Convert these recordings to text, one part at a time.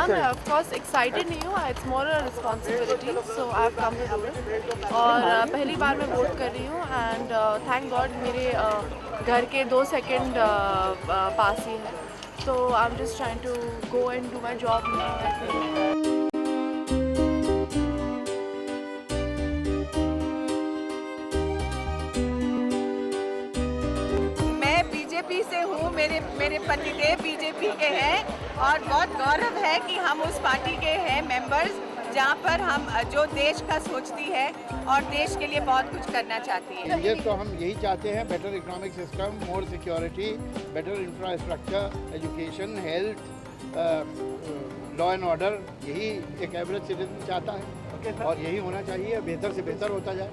मैं of course excited नहीं हूँ, it's more a responsibility, so I have come to do it. और पहली बार मैं वोट कर रही हूँ एंड थैंक गॉड मेरे घर के 2 सेकंड पास ही है, so I'm just trying to go and do my job now. मैं बीजेपी से हूँ, मेरे पतिदेव बीजेपी के हैं और बहुत गौरव है कि हम उस पार्टी के हैं मेंबर्स जहाँ पर हम जो देश का सोचती है और देश के लिए बहुत कुछ करना चाहती है। ये तो हम यही चाहते हैं, better economic system, more security, better infrastructure, education, health, law and order, यही एक एवरेज सिटीजन चाहता है और यही होना चाहिए, बेहतर से बेहतर होता जाए।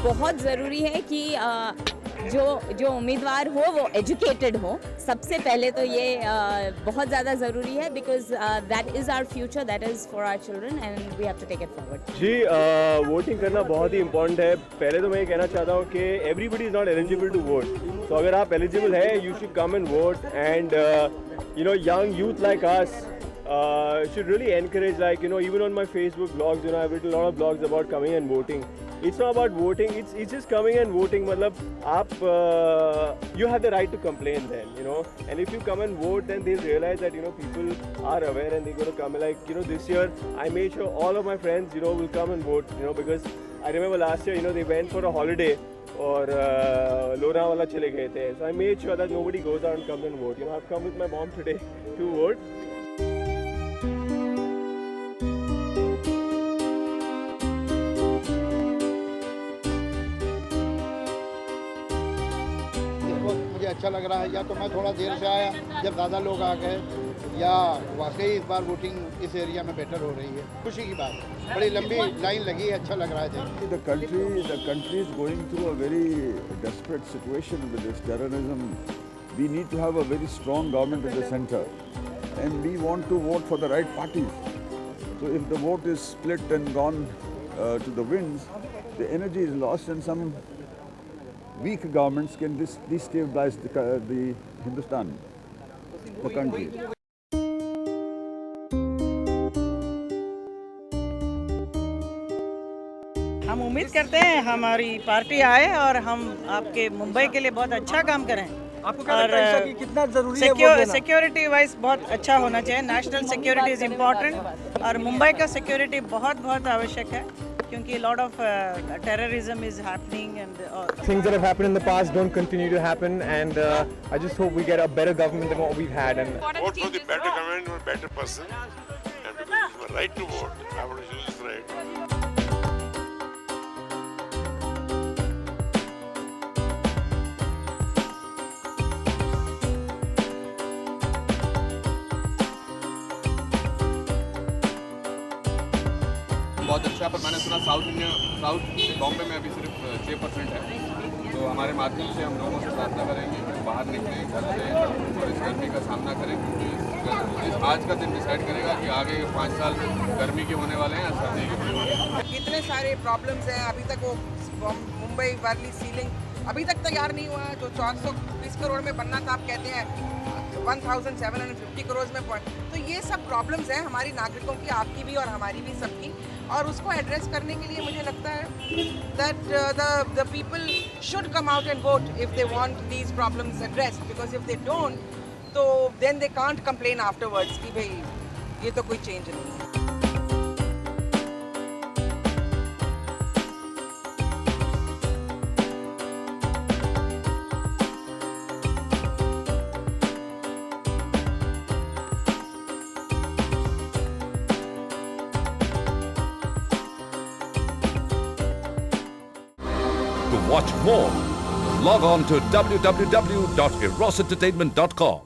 बहुत ज़रूरी है कि जो उम्मीदवार हो वो एजुकेटेड हो। सबसे पहले तो ये बहुत ज़्यादा ज़रूरी है, because that is our future, that is for our children and we have to take it forward. जी, वोटिंग करना बहुत ही इम्पोर्टेंट है। पहले तो मैं ये कहना चाहता हूँ कि everybody is not eligible to vote, तो अगर आप एलिजिबल है you should come and vote and young youth like us should really encourage, even on my Facebook blogs, I've written a lot of blogs about coming and voting. It's not about voting, it's just coming and voting. मतलब आप you have the right to complain then, and if you come and vote, then they'll realize that people are aware and they're going to come. This year I made sure all of my friends will come and vote, because I remember last year they went for a holiday और लोनावाला चले गए थे, so I made sure that nobody goes out and comes and vote. I've come with my mom today to vote. मुझे अच्छा लग रहा है, या तो मैं थोड़ा देर से आया जब ज़्यादा लोग आ गए, या वाकई इस बार वोटिंग इस एरिया में बेटर हो रही है। खुशी की बात है, बड़ी लंबी लाइन लगी है, अच्छा लग रहा है देख। The country is going through a very desperate situation with this terrorism. We need to have a very strong government at the center, and we want to vote for the right parties. So if the vote is split and gone to the winds, the energy is lost, and some weak governments can destabilize the Hindustan, the country. हम उम्मीद करते हैं हमारी party आए और हम आपके मुंबई के लिए बहुत अच्छा काम करें। आपको क्या लगता है कि कितना जरूरी है वोट देना? सिक्योरिटी वाइज बहुत अच्छा होना चाहिए, नेशनल सिक्योरिटी इज इम्पोर्टेंट और मुंबई का सिक्योरिटी बहुत आवश्यक है, क्योंकि lot of terrorism is happening and things that have happened in the past don't continue to happen, and I just hope we get a better government than what we've had. And vote for the better government or better person, and because you have a right to vote, I want to use this right. बहुत अच्छा, पर मैंने सुना south Bombay में अभी सिर्फ 6% है, तो हमारे माध्यम से हम लोगों से प्रार्थना करेंगे कि बाहर निकलें घर से और इस गर्मी का सामना करें, क्योंकि आज का दिन डिसाइड करेगा कि आगे 5 साल गर्मी के होने वाले हैं या सर्दी के होने वाले हैं। कितने सारे प्रॉब्लम्स हैं, अभी तक वो मुंबई वाली सीलिंग अभी तक तैयार नहीं हुआ है, जो 420 करोड़ में बनना था, आप कहते हैं 1750 करोड़ में पहुंच। तो ये सब प्रॉब्लम्स हैं हमारी नागरिकों की, आपकी भी और हमारी भी, सबकी, और उसको एड्रेस करने के लिए मुझे लगता है that the people should come out and vote if they want these problems addressed, because if they don't तो then they can't complain afterwards कि भाई ये तो कोई चेंज नहीं है। To watch more, log on to www.erosentertainment.com.